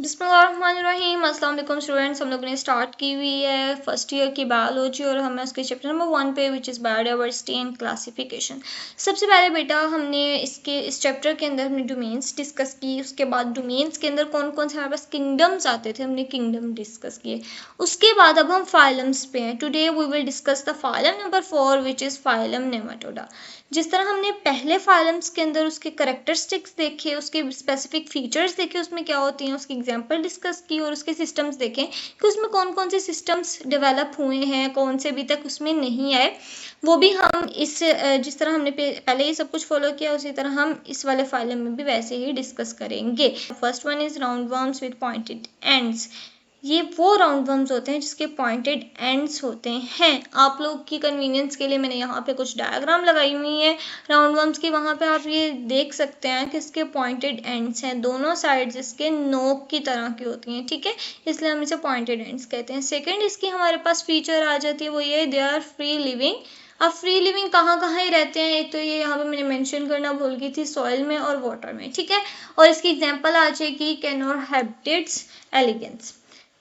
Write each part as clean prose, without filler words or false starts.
बिस्मिल्लाहिर्रहमानिर्रहीम। अस्सलाम वालेकुम स्टूडेंट्स, हम लोगों ने स्टार्ट की हुई है फर्स्ट ईयर की बायोलॉजी और हमें उसके चैप्टर नंबर 1 पे which is biodiversity and classification. सबसे पहले बेटा हमने इस चैप्टर के अंदर हमने डोमेन्स डिस्कस की। उसके बाद डोमेन्स के अंदर कौन कौन से हमारे पास किंगडम्स आते थे, हमने किंगडम डिस्कस किए। उसके बाद अब हम फाइलम्स पे हैं। Today we will discuss the phylum number 4 which is phylum Nematoda. जिस तरह हमने पहले फाइलम्स के अंदर उसके करेक्टरिस्टिक्स देखे, उसके स्पेसिफिक फीचर्स देखे, उसमें क्या होती हैं, उसकी एग्जांपल डिस्कस की और उसके सिस्टम्स देखें कि उसमें कौन कौन से सिस्टम्स डेवलप हुए हैं, कौन से अभी तक उसमें नहीं आए, वो भी हम जिस तरह हमने पहले ये सब कुछ फॉलो किया उसी तरह हम इस वाले फाइलम में भी वैसे ही डिस्कस करेंगे। First one is round worms with pointed ends. ये वो राउंड वर्म्स होते हैं जिसके पॉइंटेड एंड्स होते हैं। आप लोग की कन्वीनियंस के लिए मैंने यहाँ पे कुछ डायग्राम लगाई हुई है राउंड वर्म्स की, वहाँ पे आप ये देख सकते हैं कि इसके पॉइंटेड एंड्स हैं, दोनों साइड्स इसके नोक की तरह की होती हैं, ठीक है, इसलिए हम इसे पॉइंटेड एंड्स कहते हैं। सेकेंड इसकी हमारे पास फीचर आ जाती है, वो ये दे आर फ्री लिविंग। अब फ्री लिविंग कहाँ ही रहते हैं, एक तो ये यहाँ पे मैंने मेंशन करना भूल गई थी, सॉइल में और वाटर में, ठीक है, और इसकी एग्जांपल आ जाएगी कैनोर हैबिटेट्स एलिगेंस।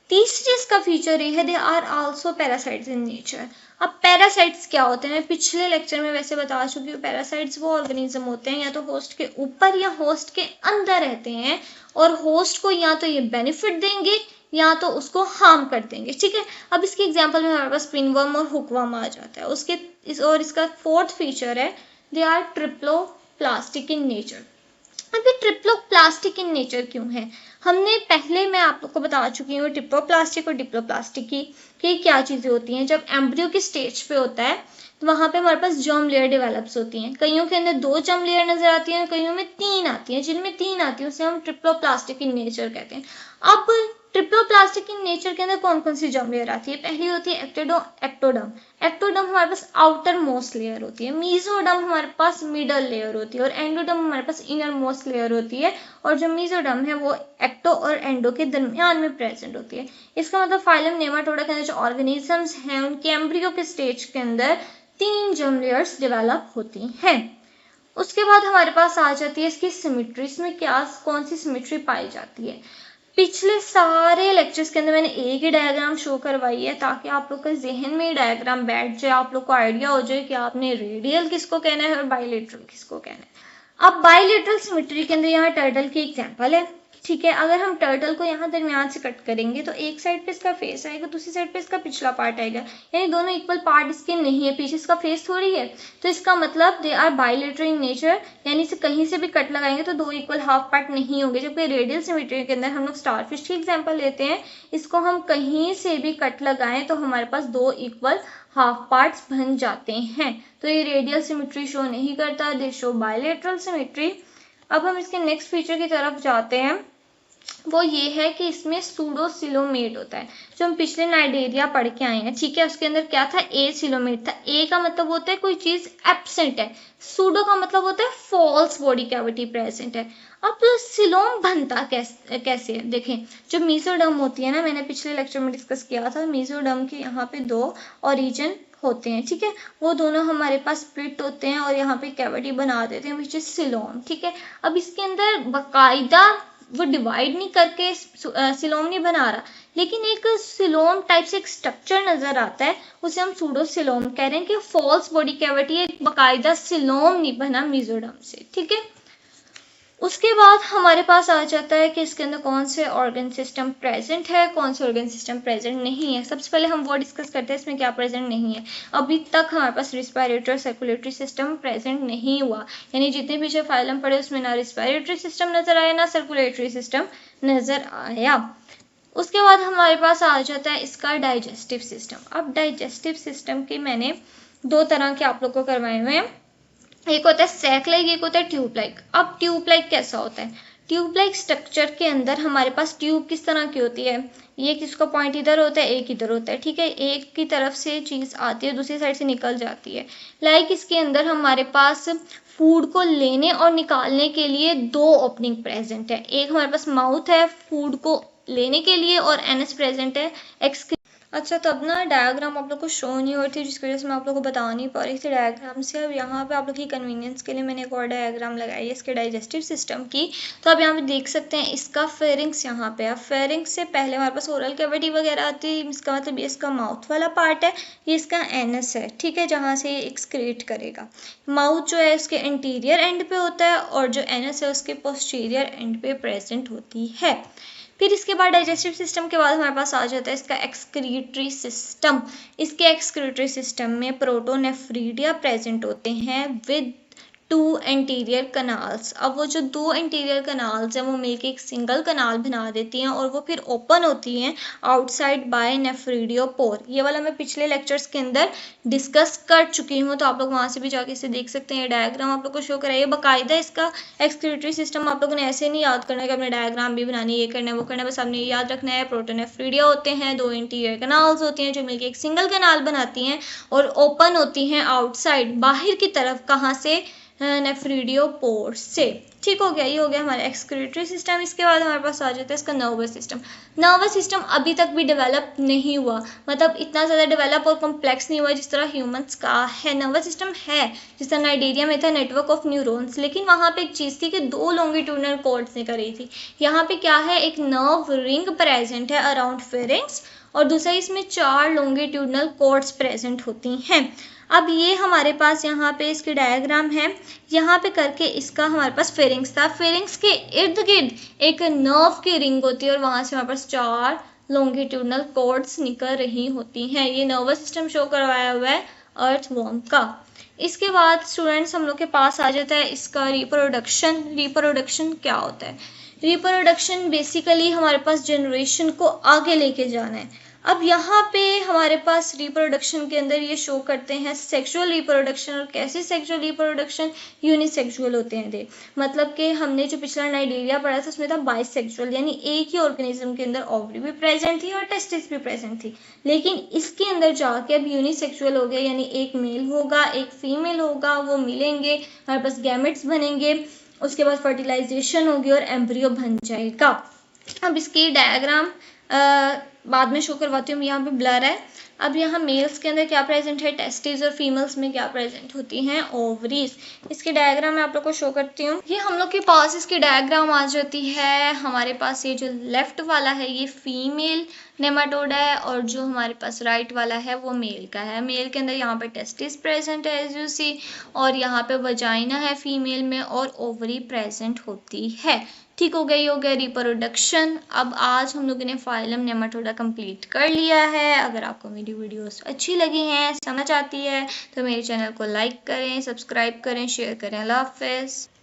तीसरी इसका फीचर ये है they are also parasites in nature. अब पैरासाइट्स क्या होते हैं, मैं पिछले लेक्चर में वैसे बता चुकी हूँ। पैरासाइट्स वो ऑर्गेनिज्म होते हैं या तो होस्ट के ऊपर या होस्ट के अंदर रहते हैं और होस्ट को या तो ये बेनिफिट देंगे या तो उसको हार्म कर देंगे, ठीक है। अब इसकी एग्जांपल में हमारे पास पिनवर्म और हुकवर्म आ जाता है। इसका फोर्थ फीचर है दे आर ट्रिप्लोप्लास्टिक इन नेचर। अब ये ट्रिप्लोप्लास्टिक इन नेचर क्यों है, हमने पहले मैं आप लोग को बता चुकी हूँ ट्रिप्लोप्लास्टिक और डिप्लोप्लास्टिक की कि क्या चीज़ें होती हैं। जब एम्ब्रियो की स्टेज पे होता है तो वहाँ पे हमारे पास जर्म लेयर डेवलप्स होती हैं। कईयों के अंदर 2 जर्म लेयर नजर आती हैं, कईयों में 3 आती हैं। जिनमें 3 आती है उसे हम ट्रिप्लोप्लास्टिक इन नेचर कहते हैं। अब ट्रिप्लोप्लास्टिक इन नेचर के अंदर कौन कौन सी जर्म लेयर आती है, पहली होती है एक्टोडर्म। एक्टोडर्म हमारे पास आउटर मोस्ट लेयर होती है, मीजोडर्म हमारे पास मिडल लेयर होती है और एंडोडर्म हमारे पास इनर मोस्ट लेयर होती है। और जो मीजोडर्म है वो एक्टो और एंडो के दरमियान में प्रेजेंट होती है। इसका मतलब फाइलम नेमाटोडा के अंदर जो ऑर्गेनिजम्स हैं उनके एम्ब्रियो के स्टेज के अंदर 3 जर्म लेयर्स डेवलप होती हैं। उसके बाद हमारे पास आ जाती है इसकी सिमेट्री। इसमें क्या कौन सी सिमेट्री पाई जाती है, पिछले सारे लेक्चर्स के अंदर मैंने एक ही डायग्राम शो करवाई है ताकि आप लोग के जहन में डायग्राम बैठ जाए, आप लोग को आइडिया हो जाए कि आपने रेडियल किसको कहना है और बायलेटरल किसको कहना है। अब बायलेटरल सिमेट्री के अंदर यहाँ टर्टल की एग्जांपल है, ठीक है। अगर हम टर्टल को यहाँ दरमियान से कट करेंगे तो एक साइड पे इसका फेस आएगा, दूसरी साइड पे इसका पिछला पार्ट आएगा, यानी दोनों इक्वल पार्ट इसके नहीं है, पीछे इसका फेस थोड़ी है। तो इसका मतलब they are bilateral in nature, यानी इसे कहीं से भी कट लगाएंगे तो 2 इक्वल हाफ पार्ट नहीं होंगे। जबकि रेडियल सिमेट्री के अंदर हम लोग स्टारफिश की एग्जाम्पल लेते हैं, इसको हम कहीं से भी कट लगाएं तो हमारे पास 2 इक्वल हाफ पार्ट्स बन जाते हैं। तो ये रेडियल सिमेट्री शो नहीं करता, दे शो बायलेटरल सिमेट्री। अब हम इसके नेक्स्ट फीचर की तरफ जाते हैं, वो ये है कि इसमें सूडोसिलोमेट होता है। जो हम पिछले नाइडेरिया पढ़ के आए हैं, ठीक है, उसके अंदर क्या था, ए सिलोमेट था। ए का मतलब होता है कोई चीज एब्सेंट है, सूडो का मतलब होता है फॉल्स बॉडी कैविटी प्रेजेंट है। अब सिलोम बनता कैसे है, देखें, जो मीजोडर्म होती है ना, मैंने पिछले लेक्चर में डिस्कस किया था, मीजोडर्म के यहाँ पे 2 ओरिजिन होते हैं, ठीक है, वो दोनों हमारे पास स्प्लिट होते हैं और यहाँ पे कैविटी बना देते हैं विच इज सिलोम, ठीक है। अब इसके अंदर बाकायदा वो डिवाइड नहीं करके सिलोम नहीं बना रहा, लेकिन एक सिलोम टाइप से एक स्ट्रक्चर नजर आता है, उसे हम सूडो सिलोम कह रहे हैं कि फॉल्स बॉडी कैविटी, एक बाकायदा सिलोम नहीं बना मीजोडर्म से, ठीक है। उसके बाद हमारे पास आ जाता है कि इसके अंदर कौन से ऑर्गन सिस्टम प्रेजेंट है, कौन से ऑर्गन सिस्टम प्रेजेंट नहीं है। सबसे पहले हम वो डिस्कस करते हैं इसमें क्या प्रेजेंट नहीं है। अभी तक हमारे पास रिस्पायरेटरी सर्कुलेटरी सिस्टम प्रेजेंट नहीं हुआ, यानी जितने पीछे फाइलम पड़े उसमें ना रिस्पायरेटरी सिस्टम नजर आया ना सर्कुलेटरी सिस्टम नजर आया। उसके बाद हमारे पास आ जाता है इसका डाइजेस्टिव सिस्टम। अब डाइजेस्टिव सिस्टम के मैंने 2 तरह के आप लोग को करवाए हुए हैं, एक होता है सैक लाइक, एक होता है ट्यूब लाइक। अब ट्यूब लाइक कैसा होता है, ट्यूब लाइक स्ट्रक्चर के अंदर हमारे पास ट्यूब किस तरह की होती है, ये किसका पॉइंट इधर होता है, एक इधर होता है, ठीक है, एक की तरफ से चीज आती है दूसरी साइड से निकल जाती है। लाइक इसके अंदर हमारे पास फूड को लेने और निकालने के लिए 2 ओपनिंग प्रेजेंट है, एक हमारे पास माउथ है फूड को लेने के लिए और एनस प्रेजेंट है अच्छा, तब ना डायग्राम आप लोग को शो नहीं हो रही थी, जिसकी वजह से मैं आप लोग को बता नहीं पा रही थी डायग्राम से। अब यहाँ पे आप लोग की कन्वीनियंस के लिए मैंने एक और डायग्राम लगाई है इसके डाइजेस्टिव सिस्टम की। तो आप यहाँ पे देख सकते हैं इसका फेरिंग्स यहाँ पे है। फेरिंग्स से पहले हमारे पास ओरल कैविटी वगैरह आती है, इसका मतलब ये इसका माउथ वाला पार्ट है, ये इसका एनस है, ठीक है, जहाँ से ये एक्सक्रीट करेगा। माउथ जो है इसके इंटीरियर एंड पे होता है और जो एनस है उसके पोस्टीरियर एंड पे प्रेजेंट होती है। फिर इसके बाद डाइजेस्टिव सिस्टम के बाद हमारे पास आ जाता है इसका एक्सक्रीटरी सिस्टम। इसके एक्सक्रीटरी सिस्टम में प्रोटोनेफ्रीडिया प्रेजेंट होते हैं विद 2 एंटीरियर कनाल्स। अब वो जो 2 एंटीरियर कनाल्स हैं वो मिलके एक सिंगल कनाल बना देती हैं और वो फिर ओपन होती हैं आउटसाइड बाय नेफ्रीडियोपोर। ये वाला मैं पिछले लेक्चर्स के अंदर डिस्कस कर चुकी हूँ, तो आप लोग वहाँ से भी जाके इसे देख सकते हैं। डायग्राम आप लोग को शो कराइए बाकायदा। इसका एक्सक्रीटरी सिस्टम आप लोगों ने ऐसे नहीं याद करना है कि अपने डायग्राम भी बनानी है, ये करना है वो करना है, बस आपने ये याद रखना है प्रोटोनेफ्रीडिया होते हैं, 2 इंटीरियर कनाल्स होती हैं जो मिलकर एक सिंगल कनाल बनाती हैं और ओपन होती हैं आउटसाइड बाहर की तरफ। कहाँ से? नेफ्रीडियोपोर से। ठीक हो गया, ये हो गया हमारा एक्सक्रीटरी सिस्टम। इसके बाद हमारे पास आ जाता है इसका नर्वस सिस्टम। नर्वस सिस्टम अभी तक भी डेवलप नहीं हुआ, मतलब इतना ज़्यादा डेवलप और कॉम्प्लेक्स नहीं हुआ जिस तरह ह्यूमंस का है। नर्वस सिस्टम है जिस तरह नाइजीरिया में था नेटवर्क ऑफ न्यूरॉन्स, लेकिन वहाँ पे एक चीज़ थी कि 2 लॉन्गिट्यूडनल कॉर्ड्स निकल रही थी। यहाँ पे क्या है, एक नर्व रिंग प्रेजेंट है अराउंड फेरिंग्स और दूसरा इसमें 4 लॉन्गिट्यूडनल कॉर्ड्स प्रेजेंट होती हैं। अब ये हमारे पास यहाँ पे इसकी डायग्राम है, यहाँ पे करके इसका हमारे पास फेरिंग्स था। फेरिंग्स के इर्द गिर्द एक नर्व की रिंग होती है और वहाँ से हमारे पास 4 लॉन्गिट्यूडनल कॉर्ड्स निकल रही होती हैं। ये नर्वस सिस्टम शो करवाया हुआ है अर्थवॉर्म का। इसके बाद स्टूडेंट्स हम लोग के पास आ जाता है इसका रिप्रोडक्शन। रिप्रोडक्शन क्या होता है? रिप्रोडक्शन बेसिकली हमारे पास जनरेशन को आगे लेके जाना है। अब यहाँ पे हमारे पास रिप्रोडक्शन के अंदर ये शो करते हैं सेक्सुअल रिप्रोडक्शन। और कैसे सेक्सुअल रिप्रोडक्शन? यूनिसेक्सुअल होते हैं दे, मतलब कि हमने जो पिछला नाइजीरिया पढ़ा था उसमें था बाइसेक्सुअल, यानी एक ही ऑर्गेनिज्म के अंदर ओवरी भी प्रेजेंट थी और टेस्टिस भी प्रेजेंट थी। लेकिन इसके अंदर जाके अब यूनिसेक्सुअल हो गया, यानी एक मेल होगा एक फीमेल होगा, वो मिलेंगे, हमारे पास गैमेट्स बनेंगे, उसके बाद फर्टिलाइजेशन होगी और एम्ब्रियो बन जाएगा। अब इसकी डायग्राम बाद में शो करवाती हूँ, यहाँ पे ब्लर है। अब यहाँ मेल्स के अंदर क्या प्रेजेंट है, टेस्टिस, और फीमेल्स में क्या प्रेजेंट होती हैं, ओवरीज। इसकी डायग्राम मैं आप लोग को शो करती हूँ। ये हम लोग के पास इसकी डायग्राम आ जाती है। हमारे पास ये जो लेफ्ट वाला है ये फीमेल नेमाटोड है और जो हमारे पास राइट वाला है वो मेल का है। मेल के अंदर यहाँ पे टेस्टिस प्रेजेंट है एज यू सी, और यहाँ पे वजाइना है फीमेल में और ओवरी प्रेजेंट होती है। ठीक हो गया, ये हो गया रिप्रोडक्शन। अब आज हम लोगों ने फाइलम नेमाटोडा कंप्लीट कर लिया है। अगर आपको मेरी वीडियोस अच्छी लगी हैं, समझ आती है, तो मेरे चैनल को लाइक करें, सब्सक्राइब करें, शेयर करें। अल्लाह हाफ़िज़।